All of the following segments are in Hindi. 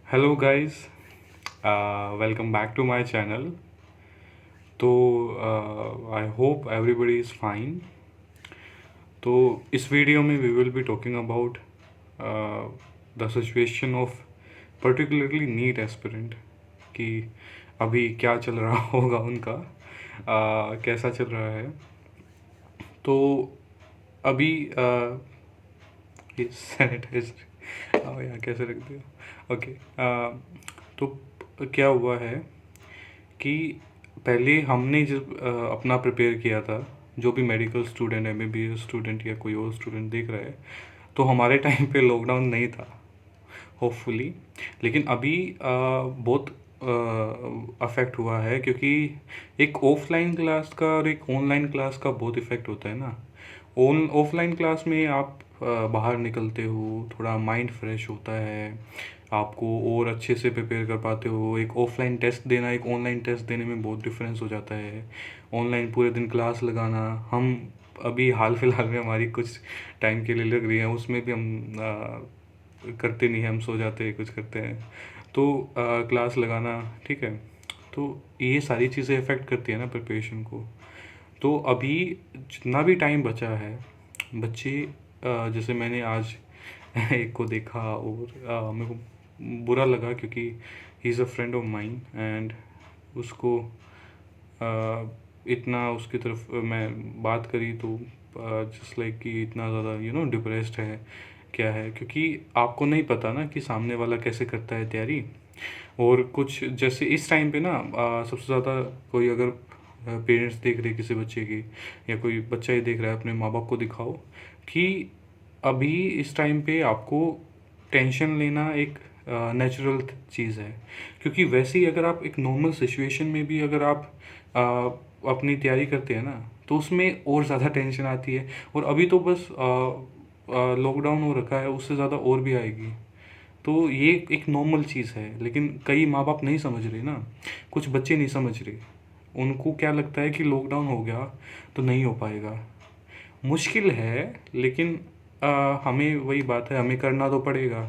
Hello guys, welcome back to my channel. तो I hope everybody is fine. तो इस वीडियो में we will be talking about the situation of particularly NEET aspirant कि अभी क्या चल रहा होगा उनका, कैसा चल रहा है। तो अभी ये सैनिटाइजर यहाँ कैसे रख दिया। ओके। तो क्या हुआ है कि पहले हमने जब अपना प्रिपेयर किया था, जो भी मेडिकल स्टूडेंट, एमबीबीएस स्टूडेंट या कोई और स्टूडेंट देख रहा है, तो हमारे टाइम पे लॉकडाउन नहीं था होपफुली। लेकिन अभी बहुत अफेक्ट हुआ है, क्योंकि एक ऑफलाइन क्लास का और एक ऑनलाइन क्लास का बहुत इफेक्ट होता है ना। ऑफलाइन क्लास में आप बाहर निकलते हो, थोड़ा माइंड फ्रेश होता है, आपको और अच्छे से प्रिपेयर कर पाते हो। एक ऑफलाइन टेस्ट देना एक ऑनलाइन टेस्ट देने में बहुत डिफरेंस हो जाता है। ऑनलाइन पूरे दिन क्लास लगाना, हम अभी हाल फिलहाल में हमारी कुछ टाइम के लिए लग रही है, उसमें भी हम करते नहीं हैं, हम सो जाते हैं, कुछ करते हैं। तो क्लास लगाना, ठीक है। तो ये सारी चीज़ें अफेक्ट करती है ना प्रिपरेशन को। तो अभी जितना भी टाइम बचा है, बच्चे जैसे मैंने आज एक को देखा और मेरे को बुरा लगा, क्योंकि he is a friend of mine and उसको इतना उसकी तरफ मैं बात करी तो जस्ट लाइक कि इतना ज़्यादा डिप्रेस्ड है, क्या है, क्योंकि आपको नहीं पता ना कि सामने वाला कैसे करता है तैयारी। और कुछ जैसे इस टाइम पे ना सबसे ज़्यादा कोई अगर पेरेंट्स देख रहे किसी बच्चे की, या कोई बच्चा ही देख रहा है, अपने माँ बाप को दिखाओ कि अभी इस टाइम पे आपको टेंशन लेना एक नेचुरल चीज़ है। क्योंकि वैसे ही अगर आप एक नॉर्मल सिचुएशन में भी अगर आप अपनी तैयारी करते हैं ना, तो उसमें और ज़्यादा टेंशन आती है। और अभी तो बस लॉकडाउन हो रखा है, उससे ज़्यादा और भी आएगी। तो ये एक नॉर्मल चीज़ है, लेकिन कई माँ बाप नहीं समझ रहे ना, कुछ बच्चे नहीं समझ रहे। उनको क्या लगता है कि लॉकडाउन हो गया तो नहीं हो पाएगा। मुश्किल है, लेकिन हमें वही बात है, हमें करना तो पड़ेगा।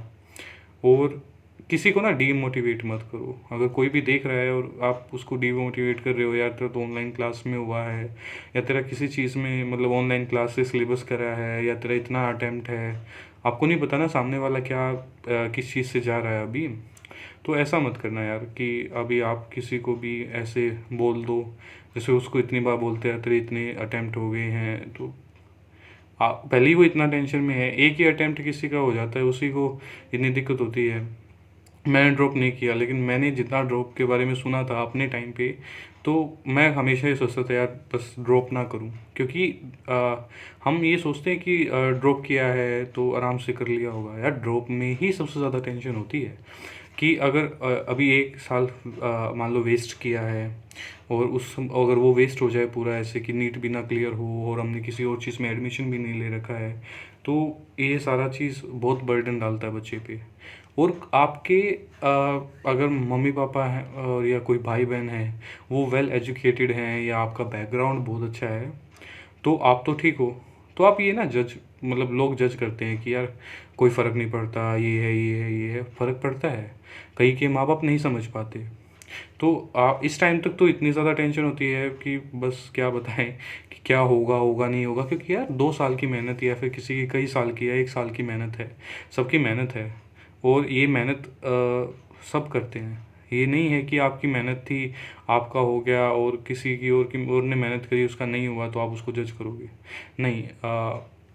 और किसी को ना डीमोटिवेट मत करो। अगर कोई भी देख रहा है और आप उसको डीमोटिवेट कर रहे हो, यार तेरा तो ऑनलाइन क्लास में हुआ है, या तेरा किसी चीज़ में मतलब ऑनलाइन क्लास से सिलेबस करा है, या तेरा इतना अटैम्प्ट है, आपको नहीं पता ना सामने वाला क्या किस चीज़ से जा रहा है अभी। तो ऐसा मत करना यार कि अभी आप किसी को भी ऐसे बोल दो, जैसे उसको इतनी बार बोलते हैं तेरे इतने अटैम्प्ट हो गए हैं, तो पहले ही वो इतना टेंशन में है। एक ही अटैम्प्ट किसी का हो जाता है, उसी को इतनी दिक्कत होती है। मैंने ड्रॉप नहीं किया, लेकिन मैंने जितना ड्रॉप के बारे में सुना था अपने टाइम पे, तो मैं हमेशा ये सोचता था यार बस ड्रॉप ना करूं। क्योंकि हम ये सोचते हैं कि ड्रॉप किया है तो आराम से कर लिया होगा। यार ड्रॉप में ही सबसे ज़्यादा टेंशन होती है कि अगर अभी एक साल मान लो वेस्ट किया है, और अगर वो वेस्ट हो जाए पूरा, ऐसे कि नीट भी ना क्लियर हो और हमने किसी और चीज़ में एडमिशन भी नहीं ले रखा है, तो ये सारा चीज़ बहुत बर्डन डालता है बच्चे पे। और आपके अगर मम्मी पापा हैं और या कोई भाई बहन है, वो वेल एजुकेटेड हैं या आपका बैकग्राउंड बहुत अच्छा है, तो आप तो ठीक हो। तो आप ये ना जज, मतलब लोग जज करते हैं कि यार कोई फ़र्क नहीं पड़ता, ये है ये है ये है, फ़र्क पड़ता है। कई के माँ बाप नहीं समझ पाते। तो इस टाइम तक तो इतनी ज़्यादा टेंशन होती है कि बस क्या बताएं कि क्या होगा होगा नहीं होगा। क्योंकि यार 2 साल की मेहनत, या फिर किसी की कई साल की या 1 साल की मेहनत है, सबकी मेहनत है। और ये मेहनत सब करते हैं। ये नहीं है कि आपकी मेहनत थी, आपका हो गया, और किसी की और ने मेहनत करी उसका नहीं हुआ तो आप उसको जज करोगे। नहीं,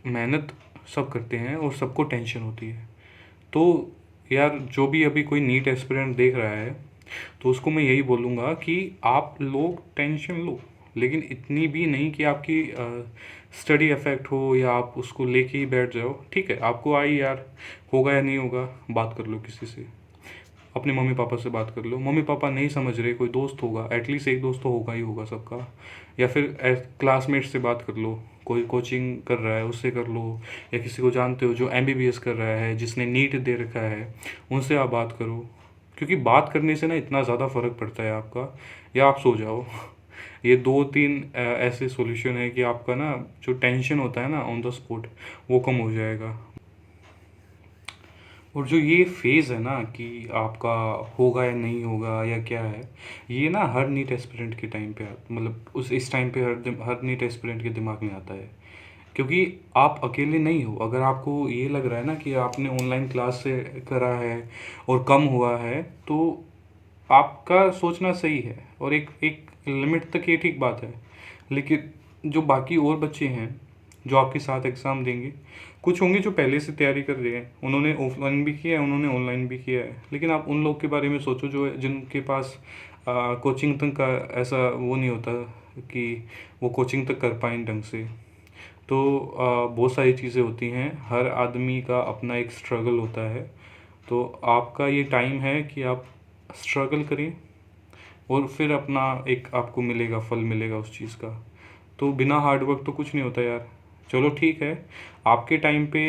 मेहनत सब करते हैं और सबको टेंशन होती है। तो यार जो भी अभी कोई नीट एस्पिरेंट देख रहा है, तो उसको मैं यही बोलूँगा कि आप लोग टेंशन लो, लेकिन इतनी भी नहीं कि आपकी स्टडी अफेक्ट हो या आप उसको लेके ही बैठ जाओ। ठीक है, आपको आई यार, होगा या नहीं होगा, बात कर लो किसी से, अपने मम्मी पापा से बात कर लो। मम्मी पापा नहीं समझ रहे, कोई दोस्त होगा, एटलीस्ट एक दोस्त तो होगा ही होगा सबका। या फिर क्लासमेट से बात कर लो, कोई कोचिंग कर रहा है उससे कर लो, या किसी को जानते हो जो एमबीबीएस कर रहा है, जिसने नीट दे रखा है, उनसे आप बात करो। क्योंकि बात करने से ना इतना ज़्यादा फ़र्क पड़ता है आपका। या आप सो जाओ। ये 2-3 ऐसे सॉल्यूशन है कि आपका ना जो टेंशन होता है ना ऑन द स्पॉट, वो कम हो जाएगा। और जो ये फेज़ है ना कि आपका होगा या नहीं होगा या क्या है, ये ना हर नीट एस्पिरेंट के टाइम पे मतलब उस इस टाइम पे हर नीट एस्पिरेंट के दिमाग में आता है। क्योंकि आप अकेले नहीं हो। अगर आपको ये लग रहा है ना कि आपने ऑनलाइन क्लास से करा है और कम हुआ है, तो आपका सोचना सही है और एक एक लिमिट तक ये ठीक बात है। लेकिन जो बाकी और बच्चे हैं जो आपके साथ एग्ज़ाम देंगे, कुछ होंगे जो पहले से तैयारी कर रहे हैं, उन्होंने ऑफलाइन भी किया है, उन्होंने ऑनलाइन भी किया है, लेकिन आप उन लोग के बारे में सोचो जो जिनके पास कोचिंग तक का ऐसा वो नहीं होता कि वो कोचिंग तक कर पाएँ ढंग से। तो बहुत सारी चीज़ें होती हैं, हर आदमी का अपना एक स्ट्रगल होता है। तो आपका ये टाइम है कि आप स्ट्रगल करें और फिर अपना एक आपको मिलेगा, फल मिलेगा उस चीज़ का। तो बिना हार्ड वर्क तो कुछ नहीं होता यार। चलो ठीक है, आपके टाइम पे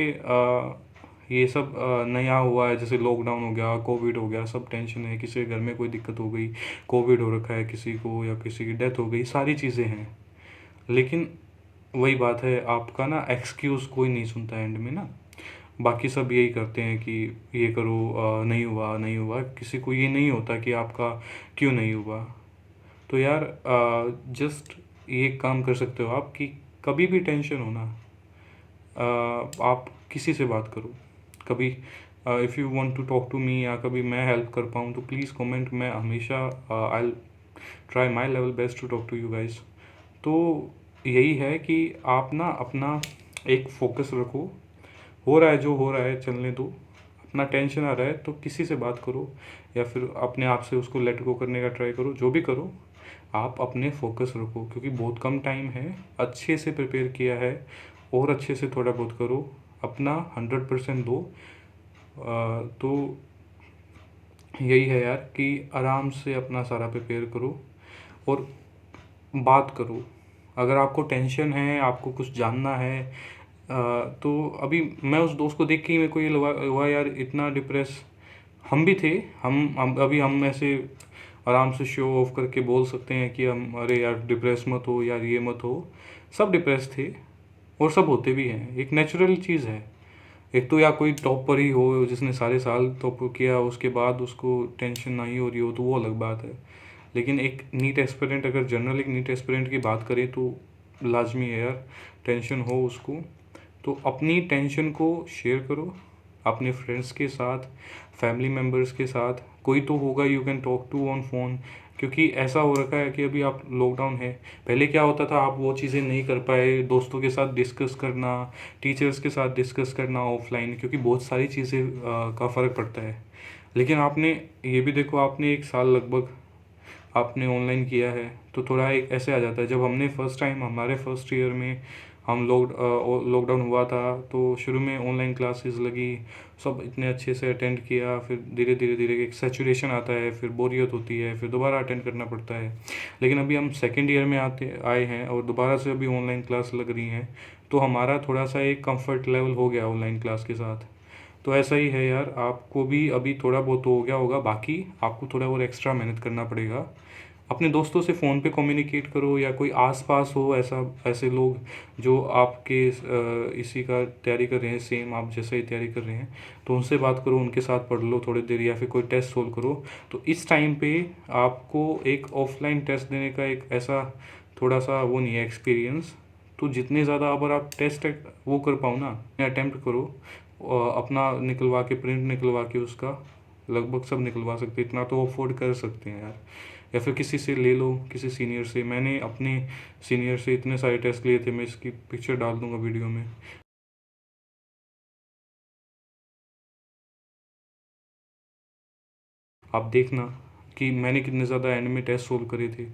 ये सब नया हुआ है, जैसे लॉकडाउन हो गया, कोविड हो गया, सब टेंशन है, किसी के घर में कोई दिक्कत हो गई, कोविड हो रखा है किसी को या किसी की डेथ हो गई, सारी चीज़ें हैं। लेकिन वही बात है, आपका ना एक्सक्यूज़ कोई नहीं सुनता एंड में ना। बाकी सब यही करते हैं कि ये करो, नहीं हुआ नहीं हुआ, किसी को ये नहीं होता कि आपका क्यों नहीं हुआ। तो यार जस्ट ये काम कर सकते हो आप कि कभी भी टेंशन हो ना, आप किसी से बात करो। कभी if you want to talk to me या कभी मैं हेल्प कर पाऊँ तो प्लीज़ कमेंट। मैं हमेशा I try my level best to talk to you guys. तो यही है कि आप ना अपना एक फोकस रखो। हो रहा है जो हो रहा है चलने दो। अपना टेंशन आ रहा है तो किसी से बात करो या फिर अपने आप से उसको लेट गो करने का ट्राई करो। जो भी करो, आप अपने फोकस रखो, क्योंकि बहुत कम टाइम है। अच्छे से प्रिपेयर किया है और अच्छे से थोड़ा बहुत करो, अपना 100% दो। तो यही है यार कि आराम से अपना सारा प्रिपेयर करो और बात करो। अगर आपको टेंशन है, आपको कुछ जानना है, तो अभी मैं उस दोस्त को देख के ही मेरे को ये लगा हुआ यार, इतना डिप्रेस हम भी थे। हम अभी हम ऐसे आराम से शो ऑफ करके बोल सकते हैं कि हम अरे यार डिप्रेस मत हो यार, ये मत हो। सब डिप्रेस थे और सब होते भी हैं, एक नेचुरल चीज़ है। एक तो या कोई टॉपर ही हो जिसने सारे साल टॉप किया, उसके बाद उसको टेंशन नहीं हो रही हो, तो वो अलग बात है। लेकिन एक नीट एस्पिरेंट, अगर जनरल एक नीट एस्पिरेंट की बात करें तो लाजमी है यार टेंशन हो उसको। तो अपनी टेंशन को शेयर करो अपने फ्रेंड्स के साथ, फैमिली मेम्बर्स के साथ। कोई तो होगा you can talk to on phone, क्योंकि ऐसा हो रखा है कि अभी आप लॉकडाउन है। पहले क्या होता था, आप वो चीज़ें नहीं कर पाए, दोस्तों के साथ डिस्कस करना, टीचर्स के साथ डिस्कस करना ऑफलाइन, क्योंकि बहुत सारी चीज़ें का फ़र्क पड़ता है। लेकिन आपने ये भी देखो, आपने एक साल लगभग आपने ऑनलाइन किया है, तो थोड़ा एक ऐसे आ जाता है। जब हमने फ़र्स्ट टाइम हमारे फर्स्ट ईयर में हम लॉकडाउन हुआ था, तो शुरू में ऑनलाइन क्लासेस लगी, सब इतने अच्छे से अटेंड किया, फिर धीरे धीरे धीरे एक सैचुरेशन आता है, फिर बोरियत होती है, फिर दोबारा अटेंड करना पड़ता है। लेकिन अभी हम सेकेंड ईयर में आते आए हैं और दोबारा से अभी ऑनलाइन क्लास लग रही हैं, तो हमारा थोड़ा सा एक कंफर्ट लेवल हो गया ऑनलाइन क्लास के साथ। तो ऐसा ही है यार, आपको भी अभी थोड़ा बहुत हो गया होगा, बाकी आपको थोड़ा और एक्स्ट्रा मेहनत करना पड़ेगा। अपने दोस्तों से फ़ोन पे कम्युनिकेट करो, या कोई आस-पास हो ऐसा, ऐसे लोग जो आपके इसी का तैयारी कर रहे हैं, सेम आप जैसा ही तैयारी कर रहे हैं, तो उनसे बात करो, उनके साथ पढ़ लो थोड़ी देर, या फिर कोई टेस्ट सोल्व करो। तो इस टाइम पे आपको एक ऑफलाइन टेस्ट देने का एक ऐसा थोड़ा सा वो नहीं है एक्सपीरियंस। तो जितने ज़्यादा अगर आप टेस्ट वो कर पाओ ना, अटेम्प्ट करो, अपना निकलवा के, प्रिंट निकलवा के उसका, लगभग सब निकलवा सकते हैं, इतना तो अफोर्ड कर सकते हैं यार। या फिर किसी से ले लो, किसी सीनियर से। मैंने अपने सीनियर से इतने सारे टेस्ट लिए थे, मैं इसकी पिक्चर डाल दूंगा वीडियो में। आप देखना कि मैंने कितने ज़्यादा एंड में टेस्ट सोल्व करे थे।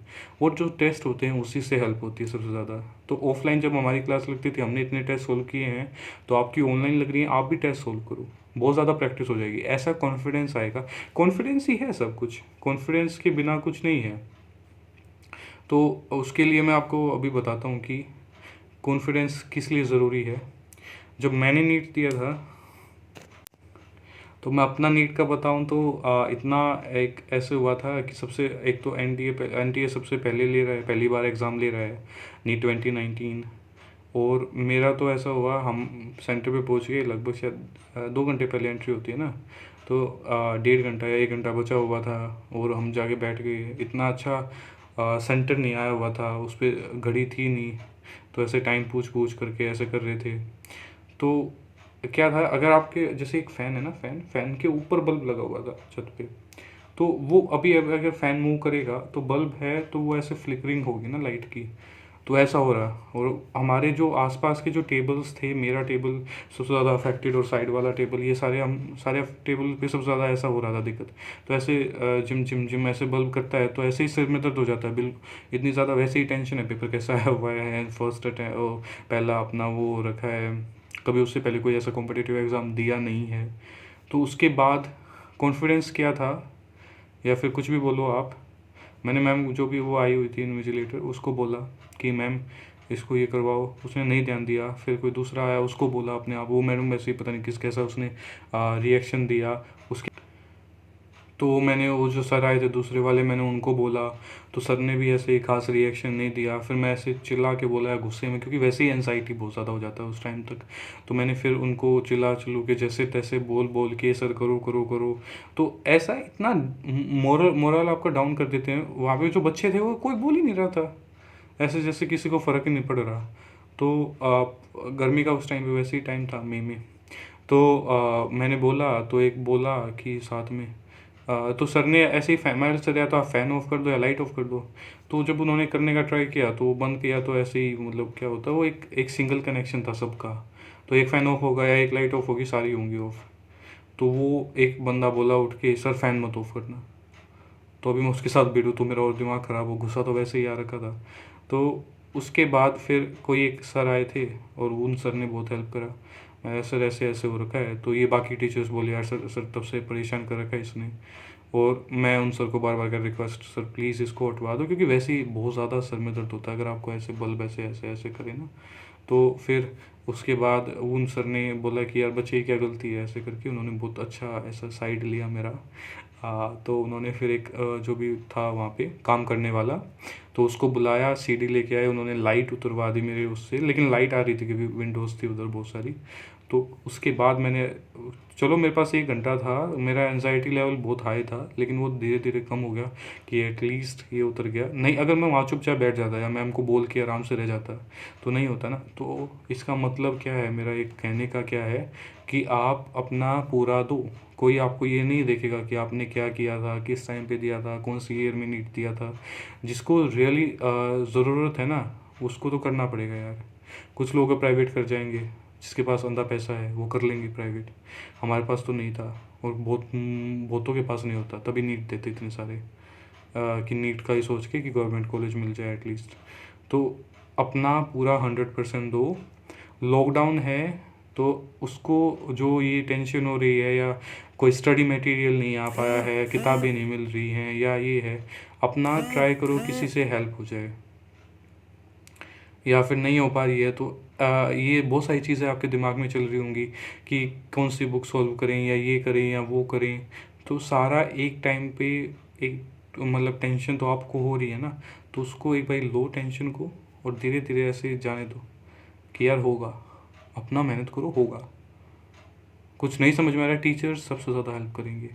और जो टेस्ट होते हैं उसी से हेल्प होती है सबसे ज़्यादा। तो ऑफलाइन जब हमारी क्लास लगती थी, हमने इतने टेस्ट सोल्व किए हैं, तो आपकी ऑनलाइन लग रही है, आप भी टेस्ट सोल्व करो, बहुत ज़्यादा प्रैक्टिस हो जाएगी, ऐसा कॉन्फिडेंस आएगा। कॉन्फिडेंस ही है सब कुछ, कॉन्फिडेंस के बिना कुछ नहीं है। तो उसके लिए मैं आपको अभी बताता हूँ कि कॉन्फिडेंस किस लिए ज़रूरी है। जब मैंने नीट दिया था, तो मैं अपना नीट का बताऊं तो इतना एक ऐसे हुआ था कि सबसे एक तो एनडीए सबसे पहले ले रहा है, पहली बार एग्ज़ाम ले रहा है नीट 2019। और मेरा तो ऐसा हुआ, हम सेंटर पे पहुंच गए लगभग शायद 2 घंटे पहले एंट्री होती है ना, तो 1.5 घंटा या 1 घंटा बचा हुआ था। और हम जाके बैठ गए। इतना अच्छा सेंटर नहीं आया हुआ था, उस पर घड़ी थी नहीं, तो ऐसे टाइम पूछ पूछ करके ऐसे कर रहे थे। तो क्या था, अगर आपके जैसे एक फ़ैन है ना, फ़ैन फ़ैन के ऊपर बल्ब लगा हुआ था छत पे, तो वो अभी अगर फ़ैन मूव करेगा तो बल्ब है तो वो ऐसे फ्लिकरिंग होगी ना लाइट की, तो ऐसा हो रहा। और हमारे जो आसपास के जो टेबल्स थे, मेरा टेबल सबसे ज़्यादा अफेक्टेड और साइड वाला टेबल, ये सारे हम सारे टेबल पे सबसे ज़्यादा ऐसा हो रहा था दिक्कत। तो ऐसे जिम जिम जिम ऐसे बल्ब करता है तो ऐसे ही सिर में दर्द हो जाता है बिल्कुल, इतनी ज़्यादा वैसे ही टेंशन है, पेपर कैसा आया हुआ है, फर्स्ट पहला अपना वो रखा है, कभी उससे पहले कोई ऐसा कॉम्पिटिटिव एग्ज़ाम दिया नहीं है। तो उसके बाद कॉन्फिडेंस क्या था, या फिर कुछ भी बोलो आप, मैंने मैम जो भी वो आई हुई थी इन्विजिलेटर, उसको बोला कि मैम इसको ये करवाओ, उसने नहीं ध्यान दिया। फिर कोई दूसरा आया, उसको बोला अपने आप, वो मैडम वैसे ही पता नहीं किस कैसा उसने रिएक्शन दिया उसके। तो मैंने वो जो सर आए थे दूसरे वाले, मैंने उनको बोला, तो सर ने भी ऐसे ही खास रिएक्शन नहीं दिया। फिर मैं ऐसे चिल्ला के बोला गुस्से में, क्योंकि वैसे ही एनजाइटी बहुत ज़्यादा हो जाता है उस टाइम तक। तो मैंने फिर उनको चिल्ला चिल्लू के जैसे तैसे बोल बोल के, सर करो करो करो। तो ऐसा इतना मोरल मोरल आपका डाउन कर देते हैं। वहाँ पे जो बच्चे थे वो कोई बोल ही नहीं रहा था, ऐसे जैसे किसी को फ़र्क ही नहीं पड़ रहा। तो गर्मी का उस टाइम पे वैसे ही टाइम था, मई में। तो मैंने बोला, तो एक बोला कि साथ में तो सर ने ऐसे ही मैंने सर या तो आप फ़ैन ऑफ कर दो या लाइट ऑफ कर दो। तो जब उन्होंने करने का ट्राई किया तो वो बंद किया, तो ऐसे ही मतलब क्या होता है, वो एक एक सिंगल कनेक्शन था सबका। तो एक फ़ैन ऑफ होगा या एक लाइट ऑफ होगी, सारी होंगी ऑफ। तो वो एक बंदा बोला उठ के, सर फ़ैन मत ऑफ करना। तो अभी मैं उसके साथ भिड़ूँ तो मेरा और दिमाग ख़राब हो, गुस्सा तो वैसे ही आ रखा था। तो उसके बाद फिर कोई एक सर आए थे और उन सर ने बहुत हेल्प करा। मैं सर ऐसे ऐसे हो रखा है, तो ये बाकी टीचर्स बोले यार सर सर तब से परेशान कर रखा है इसने। और मैं उन सर को बार बार कर रिक्वेस्ट, सर प्लीज़ इसको हटवा दो, क्योंकि वैसे ही बहुत ज़्यादा सर में दर्द होता है अगर आपको ऐसे बल्ब ऐसे ऐसे ऐसे करें ना। तो फिर उसके बाद उन सर ने बोला कि यार बच्चे की क्या गलती है, ऐसे करके उन्होंने बहुत अच्छा ऐसा साइड लिया मेरा। तो उन्होंने फिर एक जो भी था वहाँ पे काम करने वाला, तो उसको बुलाया, सीडी लेके आए, उन्होंने लाइट उतरवा दी मेरे उससे, लेकिन लाइट आ रही थी क्योंकि विंडोज़ थी उधर बहुत सारी। तो उसके बाद मैंने, चलो मेरे पास 1 घंटा था, मेरा एनजाइटी लेवल बहुत हाई था, लेकिन वो धीरे धीरे कम हो गया कि एटलीस्ट ये उतर गया। नहीं अगर मैं वहाँ चुपचाप बैठ जाता या मैम को बोल के आराम से रह जाता तो नहीं होता ना। तो इसका मतलब क्या है, मेरा एक कहने का क्या है कि आप अपना पूरा दो। कोई आपको ये नहीं देखेगा कि आपने क्या किया था, किस टाइम पे दिया था, कौन सी ईयर में नीट दिया था। जिसको रियली ज़रूरत है ना, उसको तो करना पड़ेगा यार। कुछ लोग प्राइवेट कर जाएंगे, जिसके पास अंधा पैसा है वो कर लेंगे प्राइवेट। हमारे पास तो नहीं था, और बहुतों के पास नहीं होता, तभी नीट देते इतने सारे कि नीट का ही सोच के कि गवर्नमेंट कॉलेज मिल जाए एटलीस्ट। तो अपना पूरा 100% दो। लॉकडाउन है तो उसको, जो ये टेंशन हो रही है या कोई स्टडी मटेरियल नहीं आ पाया है, किताबें नहीं मिल रही हैं या ये है, अपना ट्राई करो किसी से हेल्प हो जाए। या फिर नहीं हो पा रही है तो ये बहुत सारी चीज़ें आपके दिमाग में चल रही होंगी कि कौन सी बुक सॉल्व करें या ये करें या वो करें। तो सारा एक टाइम पे एक, तो मतलब टेंशन तो आपको हो रही है ना, तो उसको एक भाई लो टेंशन को, और धीरे धीरे ऐसे जाने दो कि यार होगा, अपना मेहनत करो होगा। कुछ नहीं समझ में आ रहा है, टीचर्स सबसे ज़्यादा हेल्प करेंगे।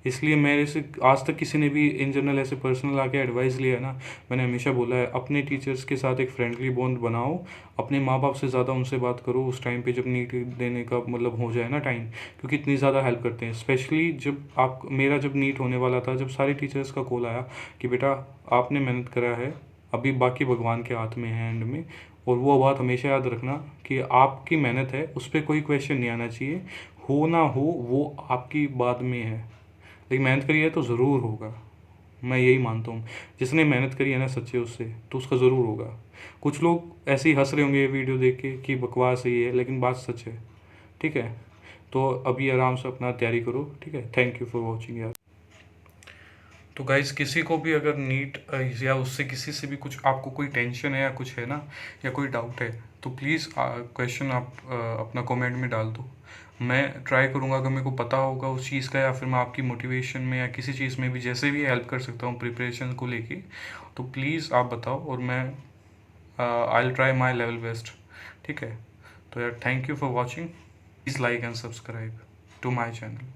इसलिए मेरे से आज तक किसी ने भी इन जनरल ऐसे पर्सनल आके एडवाइस लिया है ना, मैंने हमेशा बोला है अपने टीचर्स के साथ एक फ्रेंडली बॉन्ड बनाओ। अपने माँ बाप से ज़्यादा उनसे बात करो उस टाइम पे जब नीट देने का मतलब हो जाए ना टाइम, क्योंकि इतनी ज़्यादा हेल्प करते हैं। स्पेशली जब आप, मेरा जब नीट होने वाला था, जब सारे टीचर्स का कॉल आया कि बेटा आपने मेहनत करा है, अभी बाकी भगवान के हाथ में है एंड में। और वो बात हमेशा याद रखना कि आपकी मेहनत है, उस पर कोई क्वेश्चन नहीं आना चाहिए। हो ना हो वो आपकी बाद में है, लेकिन मेहनत करी है तो ज़रूर होगा। मैं यही मानता हूँ, जिसने मेहनत करी है ना सच्चे उससे, तो उसका ज़रूर होगा। कुछ लोग ऐसे ही हंस रहे होंगे ये वीडियो देख के कि बकवास है ये, लेकिन बात सच है। ठीक है, तो अभी आराम से अपना तैयारी करो। ठीक है, थैंक यू फॉर वॉचिंग यार। तो गाइज़ किसी को भी अगर नीट या उससे किसी से भी कुछ आपको कोई टेंशन है या कुछ है ना, या कोई डाउट है, तो प्लीज़ क्वेश्चन आप अपना कमेंट में डाल दो। मैं ट्राई करूँगा, अगर मेरे को पता होगा उस चीज़ का, या फिर मैं आपकी मोटिवेशन में या किसी चीज़ में भी जैसे भी हेल्प कर सकता हूँ प्रिपरेशन को लेके, तो प्लीज़ आप बताओ, और मैं I will try my level best. ठीक है। तो यार thank you for watching, please like and subscribe to my channel.